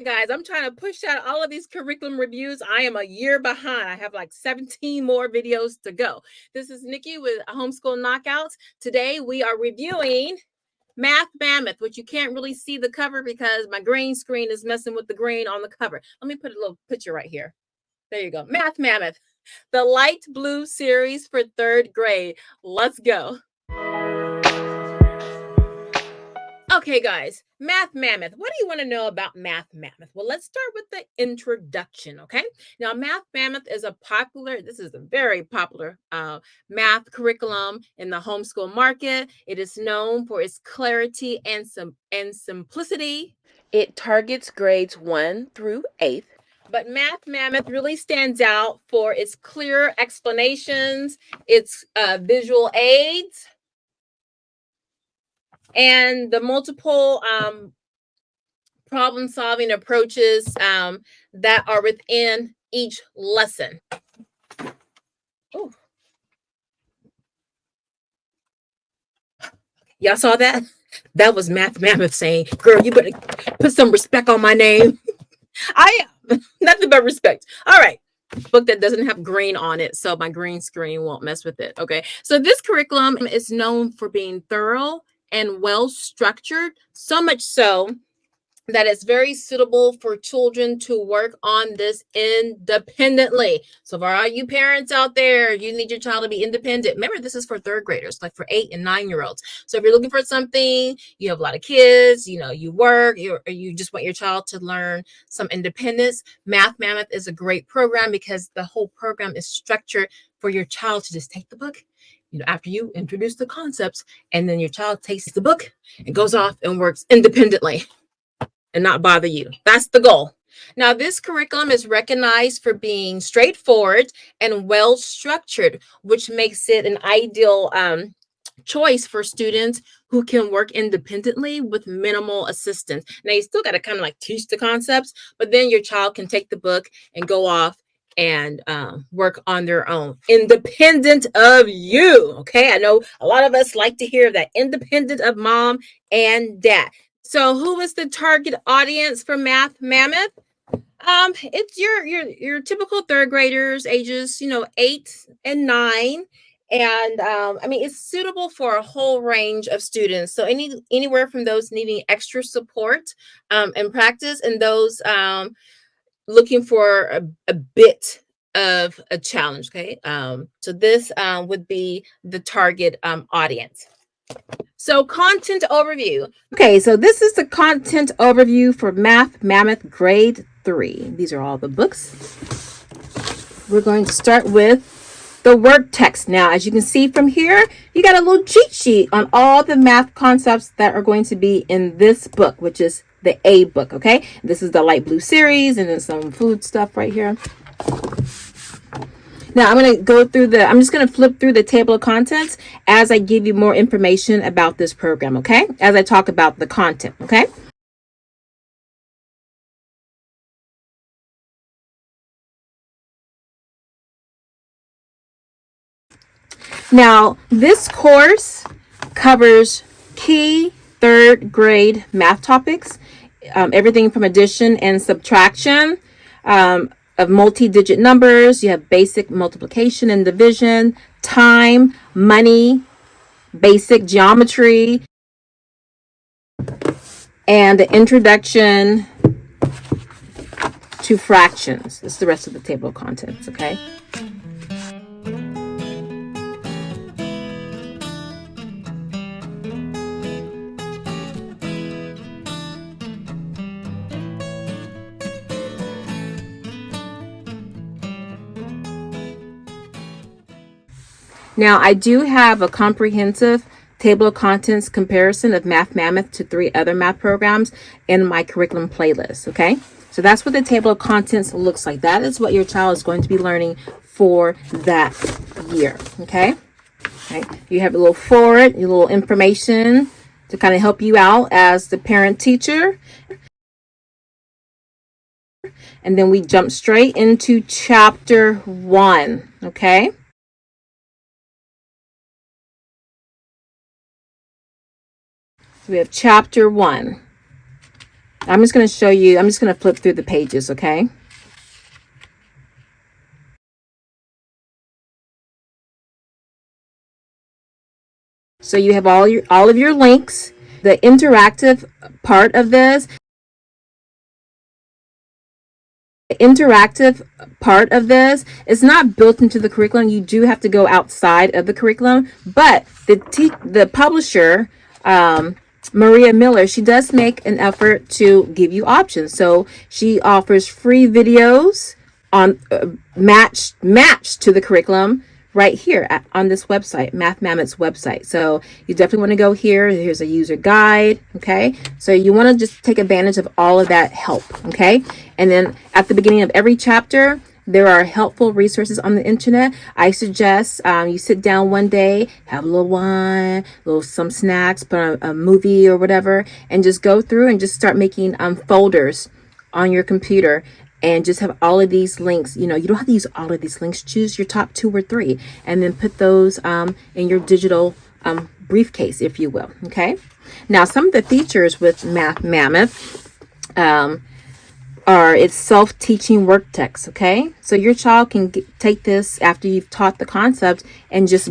Guys, I'm trying to push out all of these curriculum reviews. I am a year behind. I have like 17 more videos to go. This is Nikki with Homeschool Knockouts. Today we are reviewing Math Mammoth, which you can't really see the cover because my green screen is messing with the green on the cover. Let me put a little picture right here. There you go. Math Mammoth, the light blue series for 3rd grade. Let's go. Okay, guys, Math Mammoth. What do you want to know about Math Mammoth? Well, let's start with the introduction, okay? Now, Math Mammoth is this is a very popular math curriculum in the homeschool market. It is known for its clarity and simplicity. It targets grades 1 through 8th. But Math Mammoth really stands out for its clear explanations, its visual aids, and the multiple problem-solving approaches that are within each lesson. Ooh. Y'all saw that? That was Math Mammoth saying, girl, you better put some respect on my name. I am. Nothing but respect. All right. Book that doesn't have green on it, so my green screen won't mess with it. Okay. So this curriculum is known for being thorough and well structured, so much so that it's very suitable for children to work on this independently. So for all you parents out there, you need your child to be independent. Remember, this is for 3rd graders, like for 8 and 9-year-olds. So if you're looking for something, you have a lot of kids, you work, or you just want your child to learn some independence, Math Mammoth is a great program because the whole program is structured for your child to just take the book, after you introduce the concepts, and then your child takes the book and goes off and works independently and not bother you. That's the goal. Now, this curriculum is recognized for being straightforward and well structured, which makes it an ideal choice for students who can work independently with minimal assistance. Now, you still got to kind of like teach the concepts, but then your child can take the book and go off and work on their own, independent of you. Okay, I know a lot of us like to hear that, independent of mom and dad. So who is the target audience for Math Mammoth? It's your typical 3rd graders, ages 8 and 9. And it's suitable for a whole range of students. So anywhere from those needing extra support and practice, and those looking for a bit of a challenge. Okay. So this would be the target audience. So content overview. Okay, so this is the content overview for Math Mammoth Grade 3. These are all the books. We're going to start with the work text. Now, as you can see from here, you got a little cheat sheet on all the math concepts that are going to be in this book, which is the A book, okay? This is the light blue series, and then some food stuff right here. Now I'm just going to flip through the table of contents as I give you more information about this program, okay? As I talk about the content, okay? Now, this course covers key 3rd grade math topics, everything from addition and subtraction, of multi-digit numbers. You have basic multiplication and division, time, money, basic geometry, and the introduction to fractions. This is the rest of the table of contents, okay? Now, I do have a comprehensive table of contents comparison of Math Mammoth to 3 other math programs in my curriculum playlist, okay? So that's what the table of contents looks like. That is what your child is going to be learning for that year, okay? Okay. You have a little forward, your little information to kind of help you out as the parent teacher. And then we jump straight into chapter 1, okay? So we have chapter 1. I'm just going to show you, I'm just going to flip through the pages, okay? So you have all of your links. The interactive part of this, is not built into the curriculum. You do have to go outside of the curriculum, but the publisher, Maria Miller, she does make an effort to give you options. So she offers free videos on matched to the curriculum right here on this website, Math Mammoth's website. So you definitely want to go here. Here's a user guide. Okay. So you want to just take advantage of all of that help. Okay. And then at the beginning of every chapter, there are helpful resources on the internet. I suggest you sit down one day, have a little wine, some snacks, put on a movie or whatever, and just go through and just start making folders on your computer and just have all of these links. You know, you don't have to use all of these links. Choose your top 2 or 3 and then put those in your digital briefcase, if you will. Okay. Now, some of the features with Math Mammoth are it's self-teaching work text. Okay. So your child can take this after you've taught the concept and just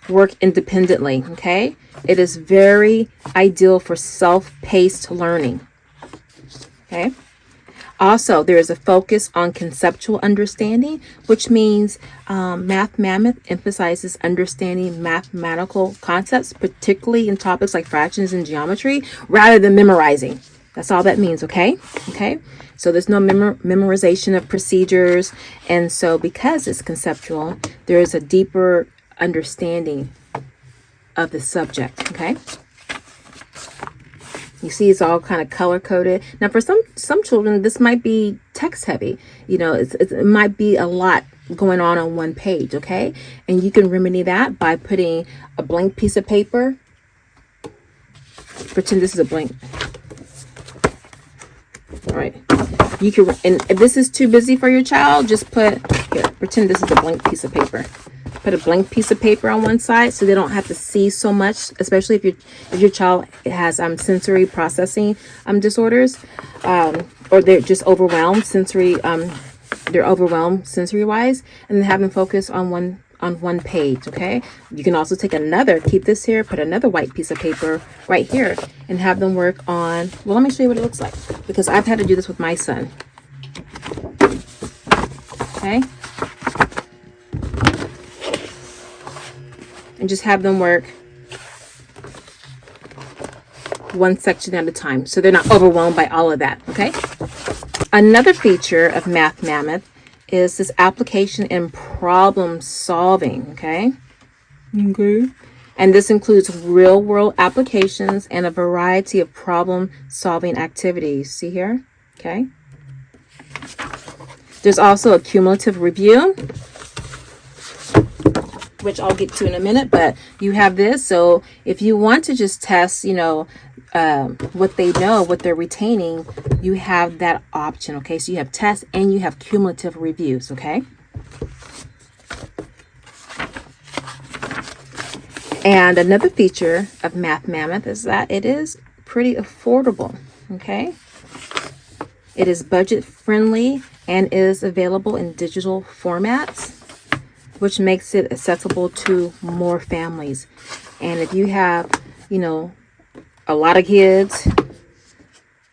work independently. Okay. It is very ideal for self-paced learning. Okay. Also, there is a focus on conceptual understanding, which means Math Mammoth emphasizes understanding mathematical concepts, particularly in topics like fractions and geometry, rather than memorizing. That's all that means. Okay. Okay. So there's no memorization of procedures. And so because it's conceptual, there is a deeper understanding of the subject. Okay. You see, it's all kind of color coded. Now, for some children, this might be text heavy. You know, it might be a lot going on one page. Okay. And you can remedy that by putting a blank piece of paper. Pretend this is a blank. All right. You can, and if this is too busy for your child, just pretend this is a blank piece of paper. Put a blank piece of paper on one side so they don't have to see so much, especially if your child has sensory processing disorders, or they're just overwhelmed they're overwhelmed sensory wise, and then have them focus on one page. Okay. You can also take keep this here, put another white piece of paper right here and have them work on, well, let me show you what it looks like, because I've had to do this with my son. Okay. And just have them work one section at a time so they're not overwhelmed by all of that. Okay. Another feature of Math Mammoth is this application and problem solving. Okay. Okay. And this includes real world applications and a variety of problem solving activities. See here? Okay. There's also a cumulative review, which I'll get to in a minute, but you have this. So if you want to just test, what they know, what they're retaining, you have that option. Okay. So you have tests and you have cumulative reviews. Okay. And another feature of Math Mammoth is that it is pretty affordable. Okay. It is budget friendly and is available in digital formats, which makes it accessible to more families. And if you have, a lot of kids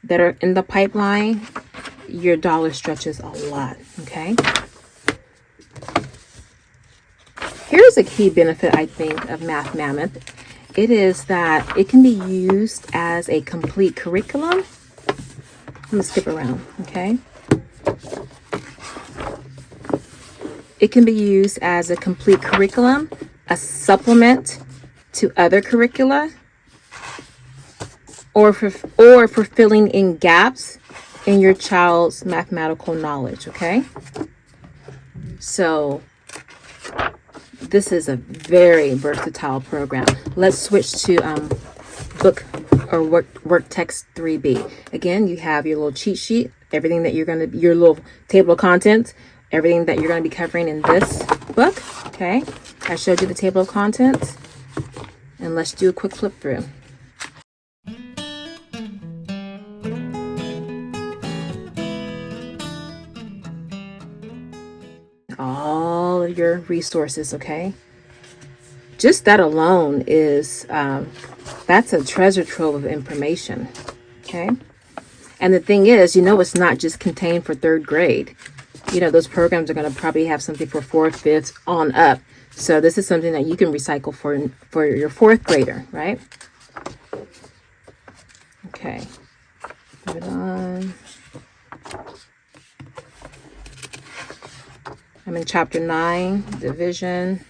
that are in the pipeline, your dollar stretches a lot. Okay. Here's a key benefit, I think, of Math Mammoth. It is that it can be used as a complete curriculum. I'm going to skip around. Okay. It can be used as a complete curriculum, a supplement to other curricula, or for filling in gaps in your child's mathematical knowledge. Okay. So this is a very versatile program. Let's switch to book or work text 3B. Again, you have your little cheat sheet, everything that your little table of contents, everything that you're going to be covering in this book. Okay. I showed you the table of contents, and let's do a quick flip through. your resources, okay? Just that alone is, that's a treasure trove of information, okay? And the thing is, it's not just contained for third grade. Those programs are going to probably have something for fourth, fifth, on up. So this is something that you can recycle for your fourth grader, right? Okay. Move it on. I'm in chapter 9, division.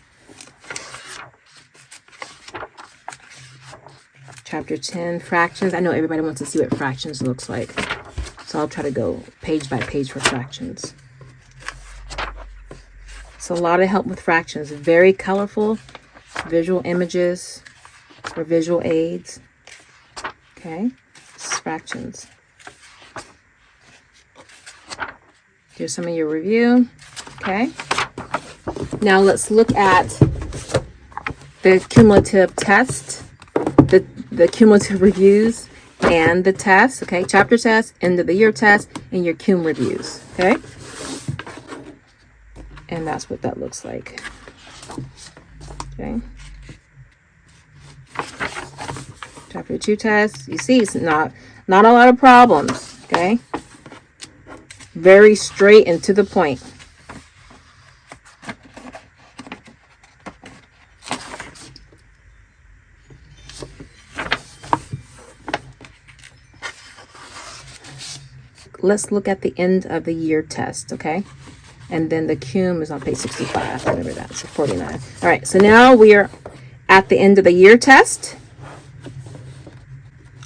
Chapter 10, fractions. I know everybody wants to see what fractions looks like. So I'll try to go page by page for fractions. So a lot of help with fractions. Very colorful visual images or visual aids. Okay, this is fractions. Here's some of your review. Okay. Now let's look at the cumulative test. The cumulative reviews and the test, okay? Chapter test, end of the year test, and your cum reviews, okay? And that's what that looks like, okay? Chapter 2 test, you see it's not a lot of problems, okay? Very straight and to the point. Let's look at the end of the year test, okay? And then the cum is on page 65, whatever that's, 49. All right, so now we are at the end of the year test.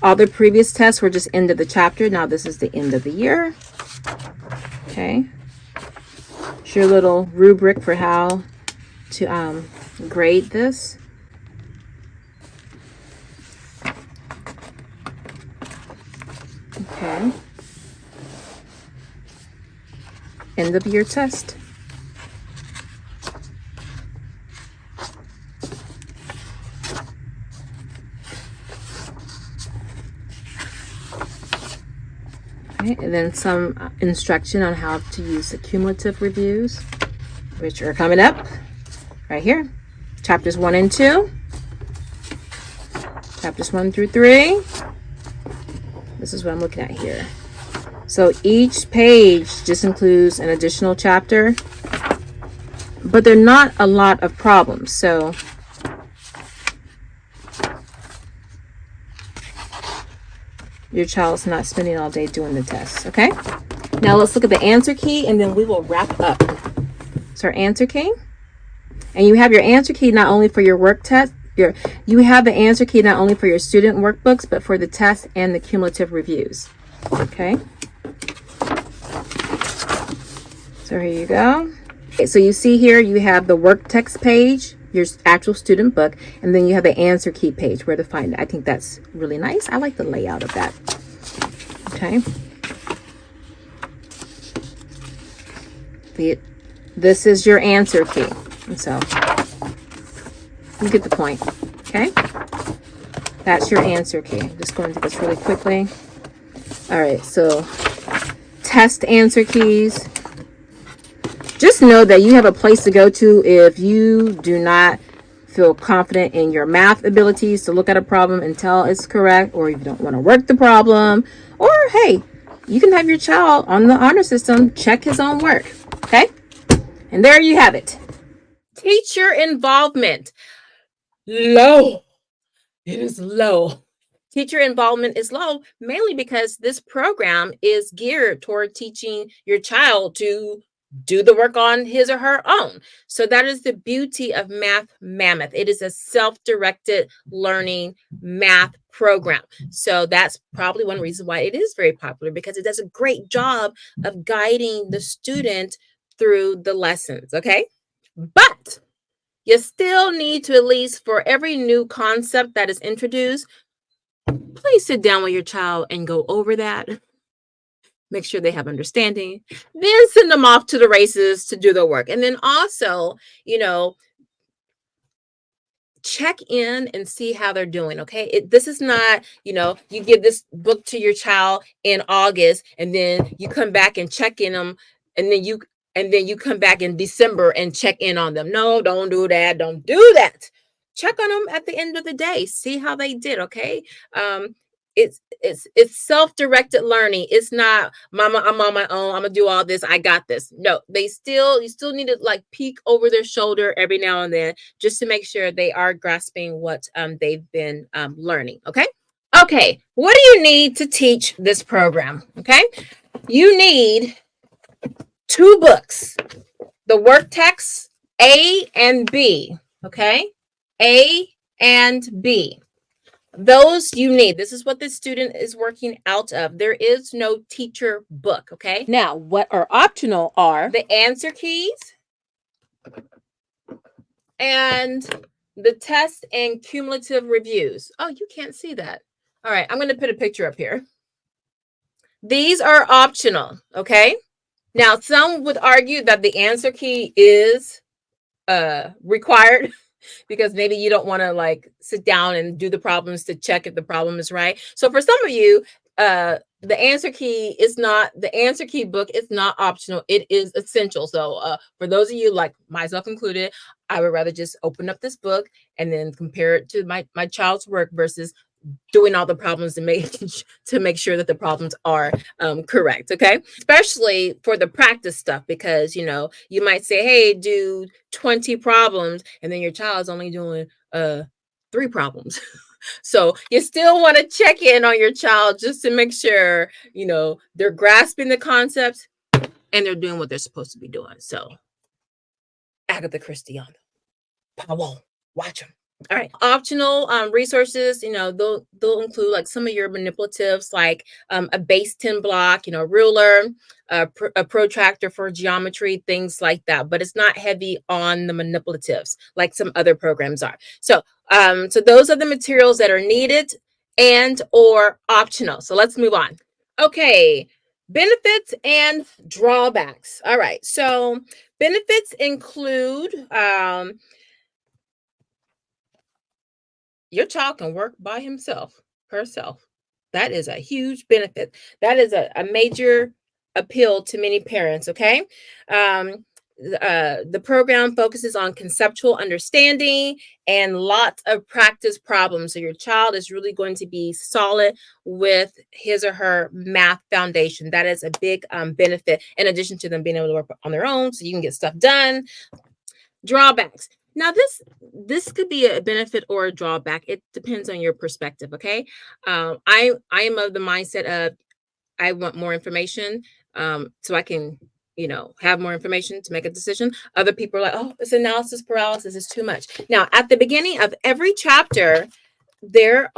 All the previous tests were just end of the chapter. Now this is the end of the year. Okay. It's your little rubric for how to grade this. Okay. End of year test. Okay, and then some instruction on how to use the cumulative reviews, which are coming up right here. Chapters 1 and 2. Chapters 1 through 3. This is what I'm looking at here. So each page just includes an additional chapter, but they're not a lot of problems. So your child's not spending all day doing the tests, okay? Now let's look at the answer key and then we will wrap up. So our answer key, and you have your answer key not only for your work test, you have the answer key not only for your student workbooks, but for the test and the cumulative reviews, okay? So here you go. Okay, so you see here you have the work text page, your actual student book, and then you have the answer key page where to find it. I think that's really nice. I like the layout of that. Okay. This is your answer key. And so you get the point. Okay. That's your answer key. I'm just going to do this really quickly. All right. So test answer keys. Just know that you have a place to go to if you do not feel confident in your math abilities to look at a problem and tell it's correct, or if you don't want to work the problem, or hey, you can have your child on the honor system check his own work. Okay. And there you have it. Teacher involvement. Low. It is low. Teacher involvement is low, mainly because this program is geared toward teaching your child to do the work on his or her own. So that is the beauty of Math Mammoth. It is a self-directed learning math program. So that's probably one reason why it is very popular, because it does a great job of guiding the student through the lessons, okay? But you still need to, at least for every new concept that is introduced, please sit down with your child and go over that. Make sure they have understanding, then send them off to the races to do their work. And then also, check in and see how they're doing. Okay. This is not, you give this book to your child in August and then you come back and check in them and then you and then you come back in December and check in on them. No, don't do that. Don't do that. Check on them at the end of the day. See how they did. Okay. Um, it's self-directed learning. It's not, mama, I'm on my own. I'm gonna do all this. I got this. No, you still need to like peek over their shoulder every now and then just to make sure they are grasping what they've been learning. Okay. Okay. What do you need to teach this program? Okay. You need 2 books, the work text A and B. Okay. A and B. Those you need. This is what the student is working out of. There is no teacher book. Okay. Now, what are optional are the answer keys and the test and cumulative reviews. Oh, you can't see that. All right. I'm going to put a picture up here. These are optional. Okay. Now, some would argue that the answer key is required because maybe you don't want to like sit down and do the problems to check if the problem is right. So for some of you, the answer key book is not optional. It is essential. So for those of you like myself included, I would rather just open up this book and then compare it to my child's work versus doing all the problems to make sure that the problems are correct. Okay. Especially for the practice stuff, because, you know, you might say, hey, do 20 problems. And then your child's only doing 3 problems. So you still want to check in on your child just to make sure, you know, they're grasping the concepts and they're doing what they're supposed to be doing. So Agatha Christie on them. Power. Watch them. All right. Optional resources, you know, they'll include like some of your manipulatives, like a base 10 block, you know, ruler, a protractor for geometry, things like that. But it's not heavy on the manipulatives like some other programs are. So those are the materials that are needed and or optional. So let's move on. Okay. Benefits and drawbacks. All right. So benefits include your child can work by himself, herself. That is a huge benefit. That is a major appeal to many parents. Okay. The program focuses on conceptual understanding and lots of practice problems. So your child is really going to be solid with his or her math foundation. That is a big benefit, in addition to them being able to work on their own so you can get stuff done. Drawbacks. Now, this could be a benefit or a drawback. It depends on your perspective. Okay. I am of the mindset of I want more information so I can, you know, have more information to make a decision. Other people are like, oh, this analysis paralysis is too much. Now, at the beginning of every chapter, there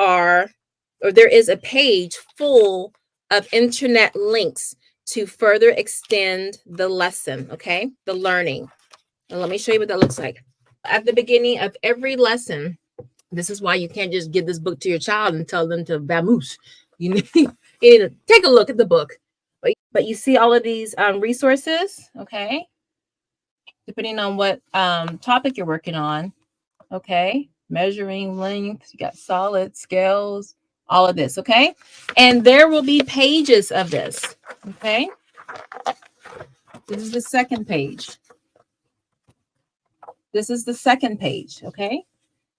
is a page full of internet links to further extend the lesson. Okay. The learning. And let me show you what that looks like. At the beginning of every lesson, this is why you can't just give this book to your child and tell them to vamoose. You need to take a look at the book. But you see all of these resources, okay? Depending on what topic you're working on, okay? Measuring length, you got solid, scales, all of this, okay? And there will be pages of this, okay? This is the second page. This is the second page, okay?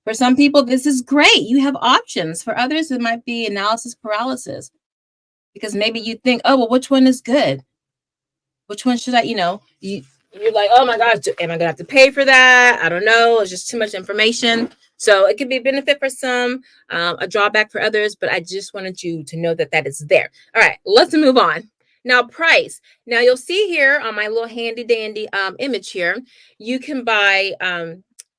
For some people, this is great. You have options. For others, it might be analysis paralysis because maybe you think, oh, well, which one is good? Which one should I, you're like, oh my gosh, am I going to have to pay for that? I don't know. It's just too much information. So it could be a benefit for some, a drawback for others, but I just wanted you to know that that is there. All right, let's move on. Now, price. Now, you'll see here on my little handy dandy image here, you can buy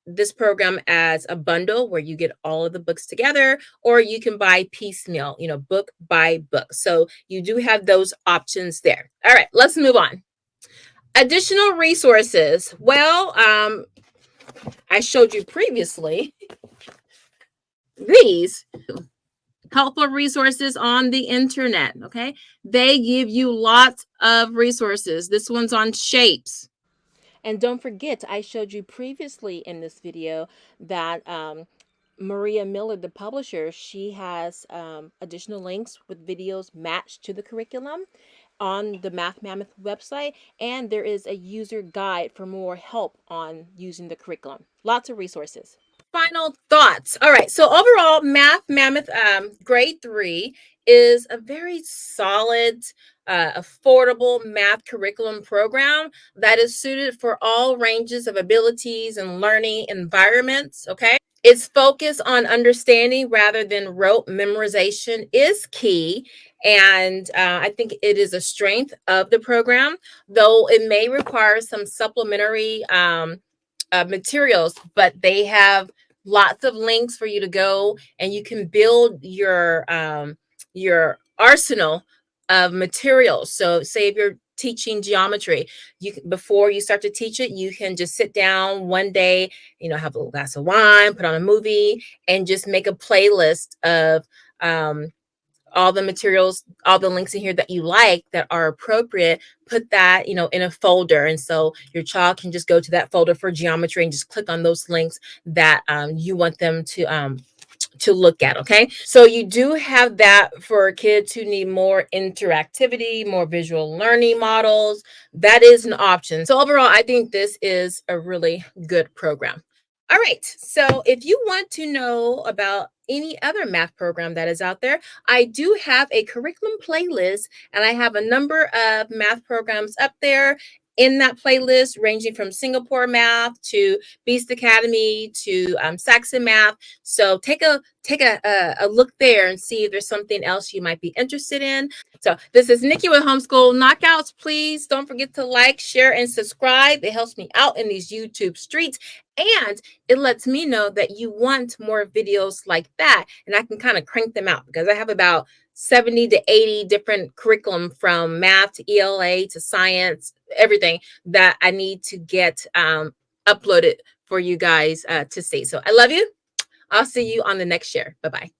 this program as a bundle where you get all of the books together, or you can buy piecemeal, book by book. So you do have those options there. All right, let's move on. Additional resources. Well, I showed you previously these helpful resources on the internet. Okay, they give you lots of resources. This one's on shapes. And don't forget, I showed you previously in this video that Maria Miller, the publisher, she has additional links with videos matched to the curriculum. on the Math Mammoth website, and there is a user guide for more help on using the curriculum. Lots of resources. Final thoughts. All right. So overall, Math Mammoth Grade 3 is a very solid, affordable math curriculum program that is suited for all ranges of abilities and learning environments. Okay. Its focus on understanding rather than rote memorization is key. And I think it is a strength of the program, though it may require some supplementary materials, but they have lots of links for you to go, and you can build your arsenal of materials. So say if you're teaching geometry, before you start to teach it, you can just sit down one day, have a little glass of wine, put on a movie, and just make a playlist of all the materials, all the links in here that you like that are appropriate. Put that, in a folder. And so your child can just go to that folder for geometry and just click on those links that you want them to look at. Okay. So you do have that for kids who need more interactivity, more visual learning models. That is an option. So overall, I think this is a really good program. All right. So if you want to know about any other math program that is out there, I do have a curriculum playlist, and I have a number of math programs up there in that playlist, ranging from Singapore Math to Beast Academy to Saxon Math. So take a look there and see if there's something else you might be interested in. So this is Niki with Homeschool Knockouts. Please don't forget to like, share, and subscribe. It helps me out in these YouTube streets, and it lets me know that you want more videos like that, and I can kind of crank them out because I have about 70 to 80 different curriculum from math to ELA to science, everything that I need to get uploaded for you guys to see. So I love you. I'll see you on the next share. Bye-bye.